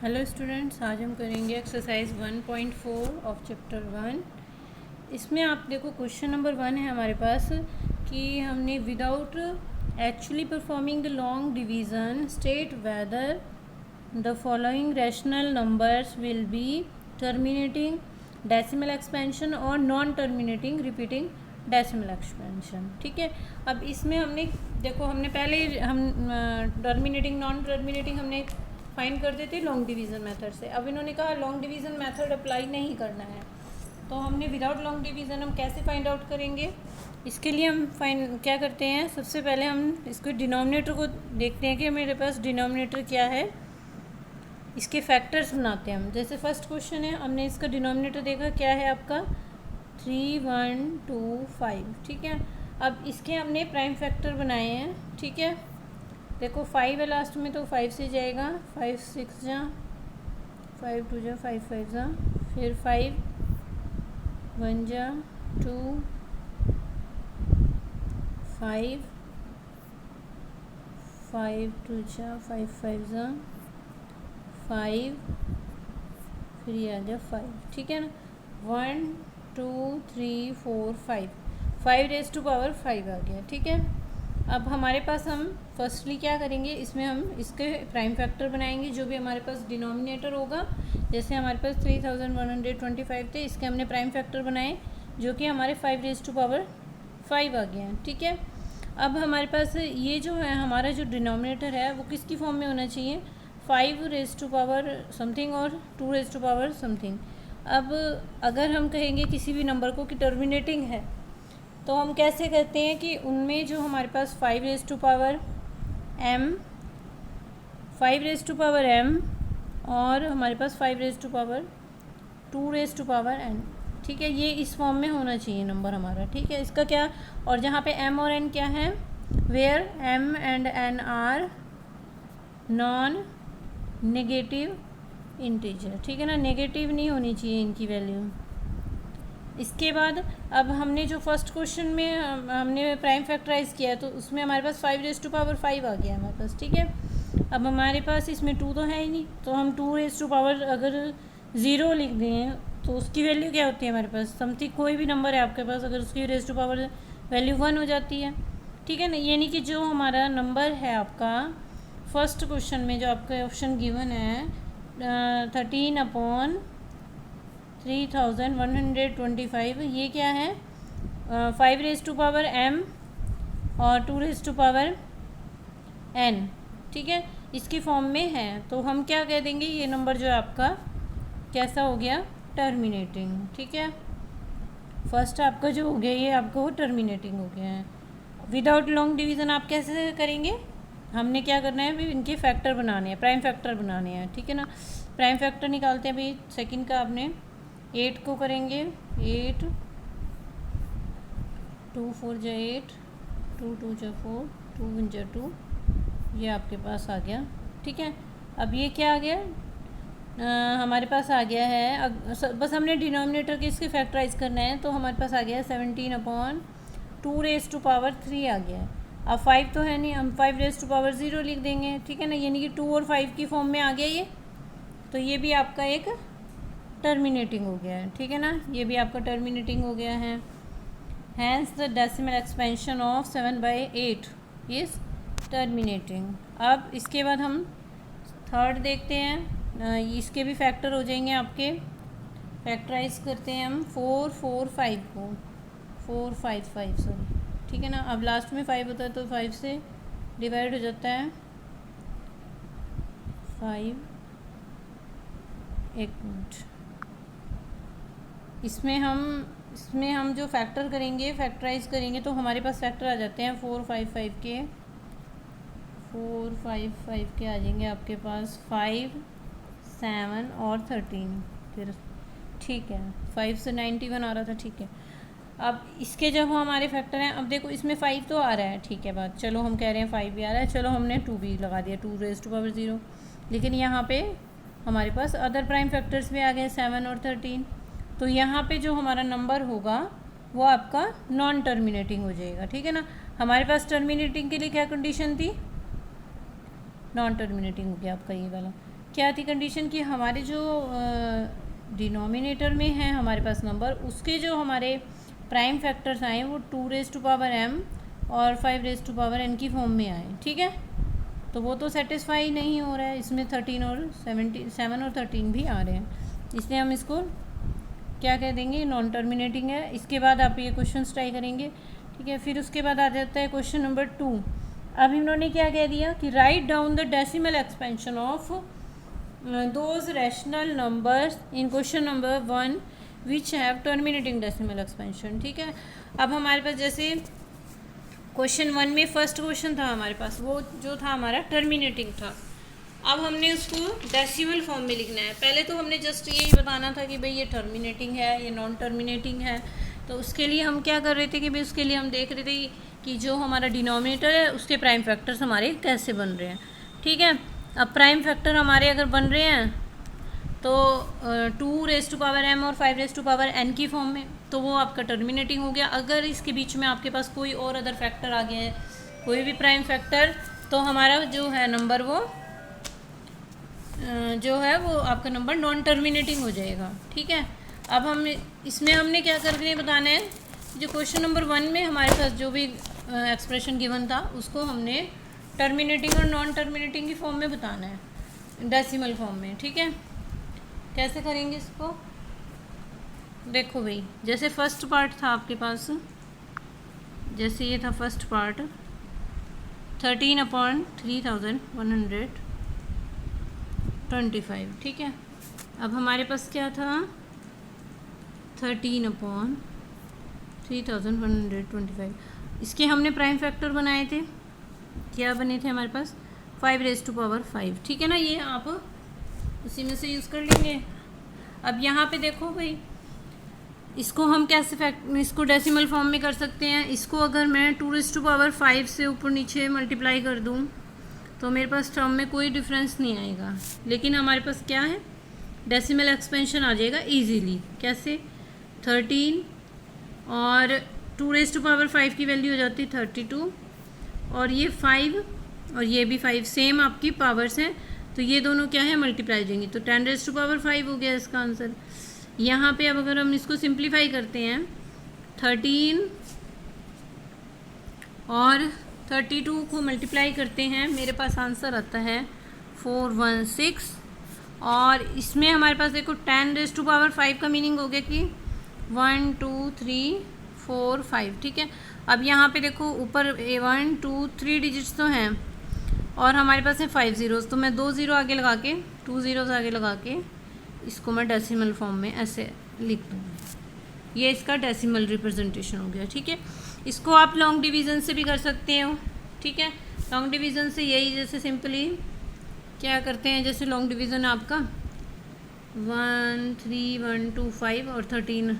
Hello students, आज हम करेंगे एक्सरसाइज 1.4 ऑफ चैप्टर 1। इसमें आप देखो क्वेश्चन नंबर 1 है हमारे पास कि हमने without actually performing the long division state whether the following rational numbers will be terminating decimal expansion और non terminating repeating decimal expansion. ठीक है, अब इसमें हमने देखो हमने पहले हम टर्मिनेटिंग नॉन टर्मिनेटिंग हमने फाइंड करते थे लॉन्ग डिवीज़न मेथड से। अब इन्होंने कहा लॉन्ग डिवीज़न मेथड अप्लाई नहीं करना है, तो हमने विदाउट लॉन्ग डिवीज़न हम कैसे फाइंड आउट करेंगे। इसके लिए हम क्या करते हैं, सबसे पहले हम इसको डिनोमिनेटर को देखते हैं कि मेरे पास डिनोमिनेटर क्या है, इसके फैक्टर्स बनाते हैं हम। जैसे फर्स्ट क्वेश्चन है, हमने इसका डिनोमिनेटर देखा क्या है आपका 3, 1, 2, 5। ठीक है, अब इसके हमने प्राइम फैक्टर बनाए हैं। ठीक है, देखो 5 है लास्ट में तो 5 से जाएगा, 5 6 जा, 5 2 जा, 5 5 जा, फिर 5 1 जा 2, 5 5 2 जा, 5 5 जा 5, फिर ये आ जा 5। ठीक है ना, 1 2 3 4 5 रेज़ टू पावर 5 आ गया। ठीक है, अब हमारे पास हम फर्स्टली क्या करेंगे, इसमें हम इसके प्राइम फैक्टर बनाएंगे जो भी हमारे पास डिनोमिनेटर होगा। जैसे हमारे पास 3125 थे, इसके हमने प्राइम फैक्टर बनाए जो कि हमारे 5 रेज़ टू पावर 5 आ गया। ठीक है, अब हमारे पास ये जो है हमारा जो डिनोमिनेटर है वो किसकी फॉर्म में होना चाहिए, 5 रेज़ टू पावर समथिंग और 2 रेज़ टू पावर समथिंग। अब अगर हम कहेंगे किसी भी नंबर को कि टर्मिनेटिंग है, तो हम कैसे कहते हैं कि उनमें जो हमारे पास 5 raise to power m, 5 raise to power m और हमारे पास 5 raise to power 2 raise to power n। ठीक है, ये इस फॉर्म में होना चाहिए नंबर हमारा। ठीक है, इसका क्या, और जहाँ पे m और n क्या है, where m and n are non negative integer. ठीक है ना, नेगेटिव नहीं होनी चाहिए इनकी वैल्यू। इसके बाद अब हमने जो फर्स्ट क्वेश्चन में हमने प्राइम फैक्टराइज किया तो उसमें हमारे पास 5 रेज़ टू पावर 5 आ गया हमारे पास। ठीक है, अब हमारे पास इसमें 2 तो है ही नहीं, तो हम 2 रेज़ टू पावर अगर 0 लिख दें तो उसकी वैल्यू क्या होती है हमारे पास, समथिंग कोई भी नंबर है आपके पास, अगर उसकी रेज़ टू पावर वैल्यू 1 हो जाती है। ठीक है ना, यानी कि जो हमारा नंबर है आपका फर्स्ट क्वेश्चन में जो आपका ऑप्शन गिवन है 13/3125, ये क्या है 5 रेज़ टू पावर m और 2 रेज़ टू पावर n। ठीक है, इसकी फॉर्म में है, तो हम क्या कह देंगे, ये नंबर जो है आपका कैसा हो गया, टर्मिनेटिंग। ठीक है, फर्स्ट आपका जो हो गया ये आपका वो टर्मिनेटिंग हो गया है। विदाउट लॉन्ग डिवीज़न आप कैसे करेंगे, हमने क्या करना है, अभी इनके फैक्टर बनाने हैं, प्राइम फैक्टर बनाने हैं। ठीक है ना, प्राइम फैक्टर निकालते हैं भाई। सेकंड का आपने 8 को करेंगे, 8 2 4 जा 8, 2 2 जा 4, 2 1 जा 2, ये आपके पास आ गया। ठीक है, अब ये क्या आ गया, हमारे पास आ गया है, बस हमने डिनोमिनेटर के इसके फैक्टराइज करना है, तो हमारे पास आ गया 17/2 रेज़ टू पावर 3 आ गया है। अब 5 तो है नहीं, हम 5 रेज़ टू पावर 0 लिख देंगे। ठीक है ना, यानी कि 2 और 5 की फॉर्म में आ गया ये, तो ये भी आपका एक टर्मिनेटिंग हो गया है। ठीक है ना, ये भी आपका टर्मिनेटिंग हो गया है। Hence the decimal expansion of 7/8 is terminating. अब इसके बाद हम थर्ड देखते हैं, इसके भी फैक्टर हो जाएंगे आपके, फैक्टराइज करते हैं हम 4 4 5 को, 4 5 5 सॉरी। ठीक है ना, अब लास्ट में 5 होता है तो 5 से डिवाइड हो जाता है 5। एक मिनट, इसमें हम जो फैक्टर करेंगे, फैक्टराइज करेंगे तो हमारे पास फैक्टर आ जाते हैं 4 5 5 के, 4 5 5 के आ जाएंगे आपके पास 5 7 और 13 फिर। ठीक है, 5 से 91 आ रहा था। ठीक है, अब इसके जब हमारे फैक्टर हैं, अब देखो इसमें 5 तो आ रहा है, ठीक है बात, चलो हम कह रहे हैं 5 भी आ रहा है, चलो हमने 2 भी लगा दिया, 2 रेज़ टू पावर 0। लेकिन यहाँ पे हमारे पास अदर प्राइम फैक्टर्स भी आ गए 7 और 13, तो यहाँ पे जो हमारा नंबर होगा वो आपका नॉन टर्मिनेटिंग हो जाएगा। ठीक है ना, हमारे पास टर्मिनेटिंग के लिए क्या कंडीशन थी, नॉन टर्मिनेटिंग हो गया आपका ये वाला। क्या थी कंडीशन कि हमारे जो डिनोमिनेटर में है हमारे पास नंबर, उसके जो हमारे प्राइम फैक्टर्स आए वो 2m और 5n की फॉर्म में आए, ठीक है। तो वो तो सेटिस्फाई नहीं हो रहा है, इसमें 13 और 7 और 13 भी आ रहे हैं, इसलिए हम इसको क्या कह देंगे, नॉन टर्मिनेटिंग है। इसके बाद आप ये क्वेश्चन ट्राई करेंगे, ठीक है। फिर उसके बाद आ जाता है क्वेश्चन नंबर 2। अब इन्होंने क्या कह दिया कि write down the decimal expansion of those rational numbers in question number 1 which have terminating decimal expansion, ठीक है। अब हमारे पास जैसे क्वेश्चन 1 में फर्स्ट क्वेश्चन था हमारे पास, वो जो था हमारा टर्मिनेटिंग था। अब हमने उसको डेसिमल फॉर्म में लिखना है। पहले तो हमने जस्ट यही बताना था कि भाई ये टर्मिनेटिंग है, ये नॉन टर्मिनेटिंग है। तो उसके लिए हम क्या कर रहे थे कि भाई उसके लिए हम देख रहे थे कि जो हमारा डिनोमिनेटर है उसके प्राइम फैक्टर्स हमारे कैसे बन रहे हैं, ठीक है। अब प्राइम फैक्टर हमारे अगर बन रहे हैं तो 2m और 5n की फॉर्म में, तो वो आपका टर्मिनेटिंग हो गया। अगर इसके बीच में आपके पास कोई और अदर फैक्टर आ गया है, कोई भी प्राइम फैक्टर, तो हमारा जो है नंबर वो आपका नंबर नॉन टर्मिनेटिंग हो जाएगा, ठीक है। अब हम इसमें हमने क्या करके बताना है, जो क्वेश्चन नंबर 1 में हमारे पास जो भी एक्सप्रेशन गिवन था उसको हमने टर्मिनेटिंग और नॉन टर्मिनेटिंग की फॉर्म में बताना है, डेसिमल फॉर्म में, ठीक है। कैसे करेंगे इसको, देखो भाई, जैसे फर्स्ट पार्ट था आपके पास, जैसे ये था फर्स्ट पार्ट 13/3125, ठीक है। अब हमारे पास क्या था 13/3125, इसके हमने प्राइम फैक्टर बनाए थे, क्या बने थे हमारे पास 5^5, ठीक है ना। ये आप उसी में से यूज़ कर लेंगे। अब यहाँ पे देखो भाई, इसको हम कैसे इसको डेसिमल फॉर्म में कर सकते हैं। इसको अगर मैं 2^5 से ऊपर नीचे मल्टीप्लाई कर दूँ तो मेरे पास टर्म में कोई डिफरेंस नहीं आएगा, लेकिन हमारे पास क्या है, डेसिमल एक्सपेंशन आ जाएगा इजीली। कैसे, 13 और 2^5 की वैल्यू हो जाती है 32, और ये 5 और ये भी 5 सेम आपकी पावर्स हैं, तो ये दोनों क्या है, मल्टीप्लाई देंगे, तो 10^5 हो गया इसका आंसर। यहाँ पे अब अगर हम इसको सिंप्लीफाई करते हैं, 13 और 32 को मल्टीप्लाई करते हैं, मेरे पास आंसर आता है 416, और इसमें हमारे पास देखो 10^5 का मीनिंग हो गया कि 1 2 3 4 5, ठीक है। अब यहाँ पे देखो ऊपर 1 2 3 डिजिट्स तो हैं और हमारे पास है 5 ज़ीरोज़, तो मैं 2 ज़ीरो आगे लगा के, 2 ज़ीरोज़ आगे लगा के इसको मैं डेसिमल फॉर्म में ऐसे लिख दूँगी। ये इसका डेसिमल रिप्रेजेंटेशन हो गया, ठीक है। इसको आप लॉन्ग डिवीज़न से भी कर सकते हो, ठीक है। लॉन्ग डिवीज़न से यही, जैसे सिंपली क्या करते हैं, जैसे लॉन्ग डिवीज़न आपका 1 3 1 2 5 और 13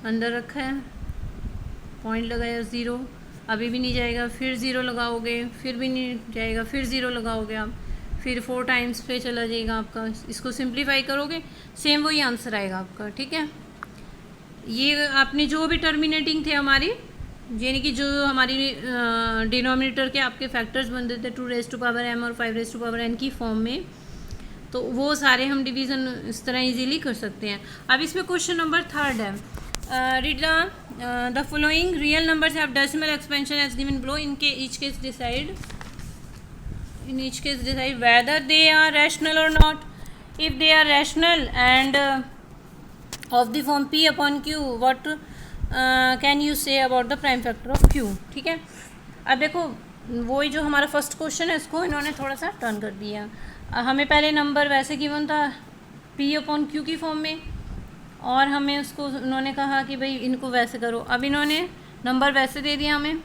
अंदर रखा है, पॉइंट लगाया 0, अभी भी नहीं जाएगा, फिर 0 लगाओगे, फिर भी नहीं जाएगा, फिर 0 लगाओगे आप, फिर 4 टाइम्स पे चला जाएगा आपका। इसको सिंप्लीफाई करोगे सेम वही आंसर आएगा आपका, ठीक है। ये आपने जो भी टर्मिनेटिंग थे हमारी, यानी कि जो हमारी डिनोमिनेटर के आपके फैक्टर्स बनते थे 2^m और 5^n की फॉर्म में, तो वो सारे हम डिवीज़न इस तरह इजीली कर सकते हैं। अब इसमें क्वेश्चन नंबर 3 है, read the following real numbers have decimal expansion as given below, in each case decide whether they are rational or not. If they are rational and of the form p upon q, what can you say about the prime factor of q, ठीक है। अब देखो वही जो हमारा first question है, इसको इन्होंने थोड़ा सा टर्न कर दिया। हमें पहले नंबर वैसे गिवन था p अपॉन q की फॉर्म में, और हमें उसको उन्होंने कहा कि भाई इनको वैसे करो। अब इन्होंने नंबर वैसे दे दिया हमें,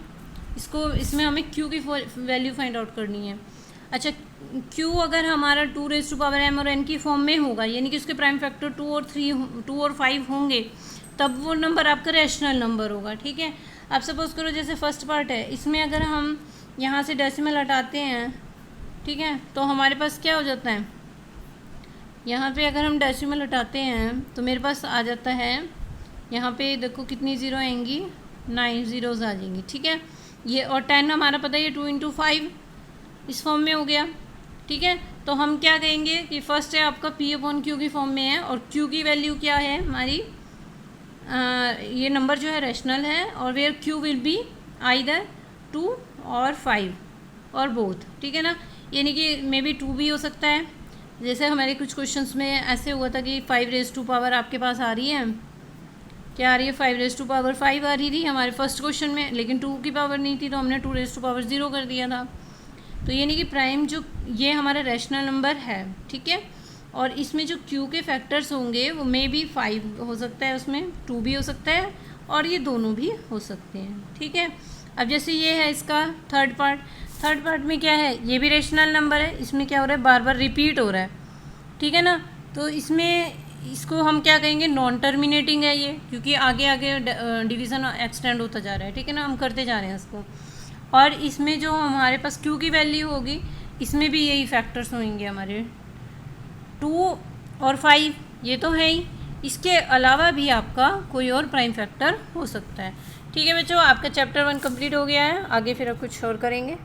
इसको इसमें हमें q की वैल्यू फाइंड आउट करनी है। अच्छा, q अगर हमारा 2^m और n की फॉर्म में होगा, यानी कि उसके प्राइम फैक्टर 2 और 5 होंगे, तब वो नंबर आपका रैशनल नंबर होगा, ठीक है। अब सपोज करो जैसे फर्स्ट पार्ट है, इसमें अगर हम यहाँ से डेसिमल हटाते हैं, ठीक है, तो हमारे पास क्या हो जाता है, यहाँ पे अगर हम डेसिमल हटाते हैं तो मेरे पास आ जाता है, यहाँ पे देखो कितनी ज़ीरो आएंगी, 9 ज़ीरोज़ आ जाएंगी, ठीक है। ये और 10 हमारा पता है, ये 2 × 5 इस फॉर्म में हो गया, ठीक है। तो हम क्या कहेंगे कि फर्स्ट है आपका पी अपॉन क्यू की फॉर्म में है, और क्यू की वैल्यू क्या है हमारी, ये नंबर जो है रैशनल है, और where Q will be either 2 और 5 और बोथ, ठीक है ना। यानी कि मे बी 2 भी हो सकता है, जैसे हमारे कुछ क्वेश्चंस में ऐसे हुआ था कि 5 आपके पास आ रही है, क्या आ रही है, 5 आ रही थी हमारे फर्स्ट क्वेश्चन में, लेकिन 2 की पावर नहीं थी तो हमने 2 कर दिया था। तो ये नहीं कि प्राइम जो ये हमारा रैशनल नंबर है, ठीक है, और इसमें जो क्यू के फैक्टर्स होंगे वो मे बी 5 हो सकता है, उसमें 2 भी हो सकता है, और ये दोनों भी हो सकते हैं, ठीक है। अब जैसे ये है इसका थर्ड पार्ट में क्या है, ये भी रैशनल नंबर है, इसमें क्या हो रहा है, बार बार रिपीट हो रहा है, ठीक है ना। तो इसमें इसको हम क्या कहेंगे, नॉन टर्मिनेटिंग है ये, क्योंकि आगे आगे डिवीज़न एक्सटेंड होता जा रहा है, ठीक है ना, हम करते जा रहे हैं इसको। और इसमें जो हमारे पास क्यू की वैल्यू होगी, इसमें भी यही फैक्टर्स होंगे हमारे 2 और 5, ये तो है ही, इसके अलावा भी आपका कोई और प्राइम फैक्टर हो सकता है, ठीक है बच्चों। आपका चैप्टर 1 कंप्लीट हो गया है, आगे फिर आप कुछ और करेंगे।